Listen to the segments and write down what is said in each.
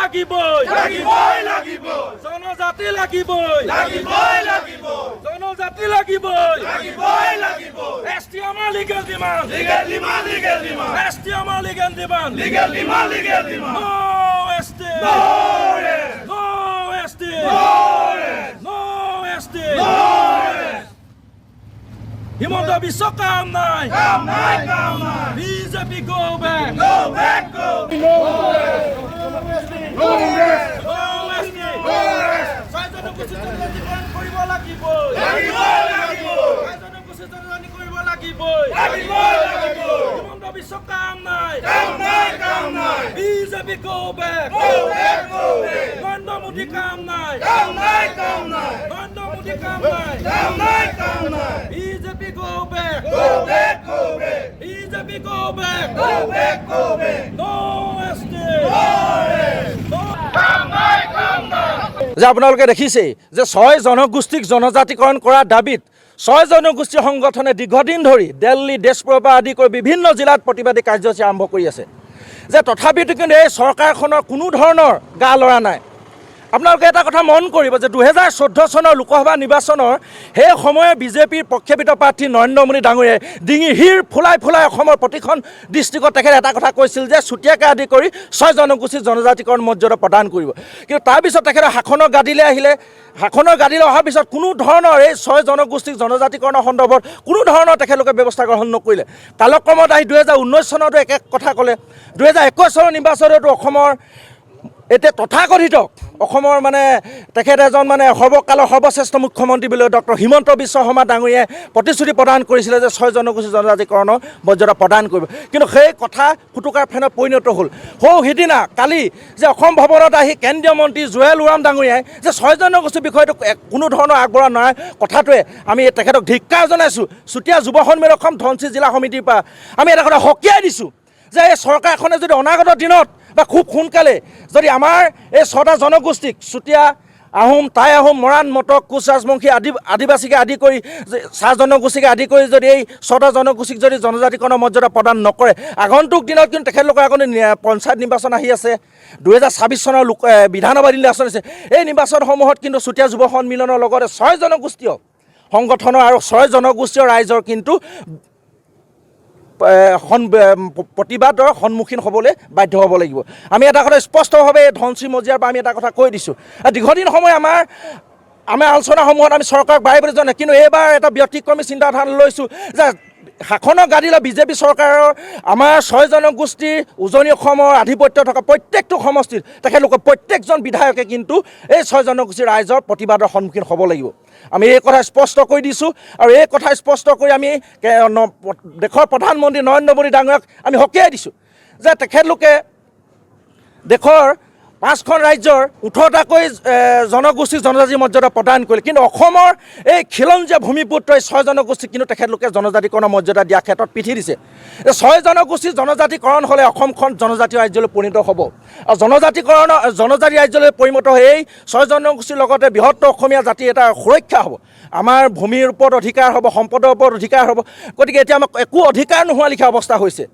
লাগিবই লাগিবই লাগিবই জনজাতি লাগিবই লাগিবই লাগিবই জনজাতি লাগিবই লাগিবই লাগিবই এসটি আমাৰ legal demand legal demand legal demand ST আমাৰ legal demand legal demand legal demand no ST no rest no ST no rest no ST no rest Himanta Biswa কাম নাই কাম নাই BJP go back go back go no rest no rest কৰিব লাগিবই লাগিবই লাগিবই কৰিব লাগিবই হিমন্ত বিশ্ব কাম নাই BJP go back Narendra Modi কাম নাই নৰেন্দ্ৰ মোদী কাম নাই BJP go back BJP go back no ST যে আপোনালোকে দেখিছে যে 6 জনগোষ্ঠীক জনজাতিকৰণ কৰাৰ দাবীত 6 জনগোষ্ঠী সংগঠনে দীৰ্ঘদিন ধৰি দিল্লী তেজপুৰৰ পৰা আদি কৰি বিভিন্ন জিলাত প্ৰতিবাদী কাৰ্যসূচী আৰম্ভ কৰি আছে যে তথাপিতো কিন্তু এই চৰকাৰখনৰ কোনো ধৰণৰ গা লৰা নাই আপোনালোকে এটা কথা মন কৰিব যে 2014 চনৰ লোকসভা নিৰ্বাচনৰ সেই সময়ৰ বিজেপিৰ পক্ষপাতী প্ৰাৰ্থী নৰেন্দ্ৰ মোদী ডাঙৰীয়াই ডিঙি হিৰ ফুলাই অসমৰ প্ৰতিখন ডিষ্ট্ৰিক্টত তেখেতে এটা কথা কৈছিল যে চুতীয়াকে আদি কৰি 6 জনগোষ্ঠী জনজাতিকৰণ মৰ্যাদা প্ৰদান কৰিব কিন্তু তাৰপিছত তেখেতে শাসনৰ গাদীলৈ আহিলে শাসনৰ গাদীলৈ অহাৰ পিছত কোনো ধৰণৰ এই 6 জনগোষ্ঠীক জনজাতিকৰণৰ সন্দৰ্ভত কোনো ধৰণৰ তেখেতলোকে ব্যৱস্থা গ্ৰহণ নকৰিলে কালক্ৰমত আহি 2019 চনতো একে কথা ক'লে 2021 চনৰ নিৰ্বাচনতো অসমৰ এতিয়া তথাকথিত অসমৰ মানে তেখেত এজন মানে সৰ্বকালৰ সৰ্বশ্ৰেষ্ঠ মুখ্যমন্ত্ৰী বুলি ডক্টৰ হিমন্ত বিশ্ব শৰ্মা ডাঙৰীয়াই প্ৰতিশ্ৰুতি প্ৰদান কৰিছিলে যে 6 জনগোষ্ঠী জনজাতিকৰণৰ মৰ্যাদা প্ৰদান কৰিব কিন্তু সেই কথা ফুটুকাৰ ফেনত পৰিণত হ'ল সিদিনা কালি যে অসম ভৱনত আহি কেন্দ্ৰীয় মন্ত্ৰী জুৱেল ওৰাম ডাঙৰীয়াই যে 6 জনগোষ্ঠীৰ বিষয়টো কোনো ধৰণৰ আগবঢ়া নাই কথাটোৱে আমি তেখেতক ধিক্কাৰ জনাইছোঁ চুতীয়া যুৱ সন্মিলন অসম ধনশিৰি জিলা সমিতিৰ পৰা আমি এটা কথা সকীয়াই দিছোঁ যে এই চৰকাৰখনে যদি অনাগত দিনত বা খুব সোনকালে যদি আমাৰ এই 6টা জনগোষ্ঠীক চুতীয়া আহোম টাই আহোম মৰাণ মটক কোচ ৰাজবংশী আদিবাসীকে আদি কৰি চাহ জনগোষ্ঠীকে আদি কৰি যদি এই 6টা জনগোষ্ঠীক যদি জনজাতিকৰণৰ মৰ্যাদা প্ৰদান নকৰে আগন্তুক দিনত কিন্তু তেখেতলোকৰ আগতে পঞ্চায়ত নিৰ্বাচন আহি আছে 2026 চনৰ বিধানসভা নিৰ্বাচন আছে এই নিৰ্বাচনসমূহত কিন্তু চুতীয়া যুৱ সন্মিলনৰ লগতে 6 জনগোষ্ঠীয় সংগঠনৰ আৰু 6 জনগোষ্ঠীয় ৰাইজৰ কিন্তু প্ৰতিবাদৰ সন্মুখীন হ'বলৈ বাধ্য হ'ব লাগিব আমি এটা কথা স্পষ্টভাৱে ধনশিৰি মজিয়াৰ পৰা আমি এটা কথা কৈ দিছোঁ দীৰ্ঘদিন সময় আমাৰ আলোচনাসমূহত আমি চৰকাৰক বাৰে বাৰে জনাই কিন্তু এইবাৰ এটা ব্যতিক্ৰমী চিন্তাধাৰা লৈছোঁ যে শাসনৰ গাদীলৈ বিজেপি চৰকাৰৰ আমাৰ 6 জনগোষ্ঠীৰ উজনি অসমৰ আধিপত্য থকা প্ৰত্যেকটো সমষ্টিত তেখেতলোকৰ প্ৰত্যেকজন বিধায়কে কিন্তু এই 6 জনগোষ্ঠীৰ ৰাইজৰ প্ৰতিবাদৰ সন্মুখীন হ'ব লাগিব আমি এই কথা স্পষ্ট কৰি দিছোঁ আৰু এই কথা স্পষ্ট কৰি আমি দেশৰ প্ৰধানমন্ত্ৰী নৰেন্দ্ৰ মোদী ডাঙৰীয়াক আমি সকীয়াই দিছোঁ যে তেখেতলোকে দেশৰ 5খন ৰাজ্যৰ 18টাকৈ জনগোষ্ঠীক জনজাতিৰ মৰ্যাদা প্ৰদান কৰিলে কিন্তু অসমৰ এই খিলঞ্জীয়া ভূমিপুত্ৰ এই 6 জনগোষ্ঠীক কিন্তু তেখেতলোকে জনজাতিকৰণৰ মৰ্যাদা দিয়াৰ ক্ষেত্ৰত পিঠি দিছে 6 জনগোষ্ঠীৰ জনজাতিকৰণ হ'লে অসমখন জনজাতি ৰাজ্যলৈ পৰিণত হ'ব আৰু জনজাতি ৰাজ্যলৈ পৰিণত হৈ এই 6 জনগোষ্ঠীৰ লগতে বৃহত্তৰ অসমীয়া জাতিৰ এটা সুৰক্ষা হ'ব আমাৰ ভূমিৰ ওপৰত অধিকাৰ হ'ব সম্পদৰ ওপৰত অধিকাৰ হ'ব গতিকে এতিয়া আমাক একো অধিকাৰ নোহোৱা লিখা অৱস্থা হৈছে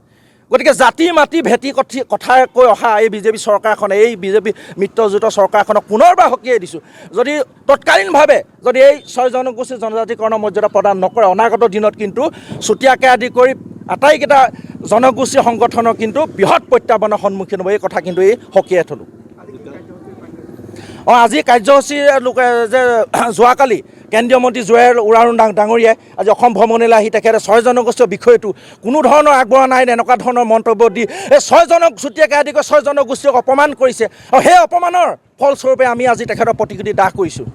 গতিকে জাতি মাটি ভেটি কথা কৈ অহা এই বিজেপি চৰকাৰখনে এই বিজেপি মিত্ৰজোঁটৰ চৰকাৰখনক পুনৰবাৰ সকীয়াই দিছোঁ যদি তৎকালীনভাৱে যদি এই 6 জনগোষ্ঠীৰ জনজাতিকৰণৰ মৰ্যাদা প্ৰদান নকৰে অনাগত দিনত কিন্তু চুতীয়াকে আদি কৰি আটাইকেইটা জনগোষ্ঠী সংগঠনৰ কিন্তু বৃহৎ প্ৰত্যাহ্বানৰ সন্মুখীন হ'ব এই কথা কিন্তু এই সকীয়াই থলোঁ আজি কাৰ্যসূচী লোকে যে যোৱাকালি কেন্দ্ৰীয় মন্ত্ৰী জুৱেল ওৰাম ডাঙৰীয়াই আজি অসম ভ্ৰমণলৈ আহি তেখেতে 6 জনগোষ্ঠীৰ বিষয়টো কোনো ধৰণৰ আগবঢ়া নাই এনেকুৱা ধৰণৰ মন্তব্য দি এই 6 চুতীয়াকে আদি কৰি 6 জনগোষ্ঠীক অপমান কৰিছে আৰু সেই অপমানৰ ফলস্বৰূপে আমি আজি তেখেতৰ প্ৰতিকৃতি দাহ কৰিছোঁ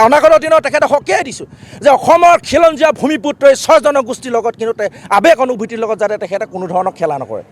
অনাগত দিনত তেখেতে সকীয়াই দিছোঁ যে অসমৰ খিলঞ্জীয়া ভূমিপুত্ৰ এই 6 জনগোষ্ঠীৰ লগত কিন্তু আৱেগ অনুভূতিৰ লগত যাতে তেখেতে কোনো ধৰণৰ খেলা নকৰে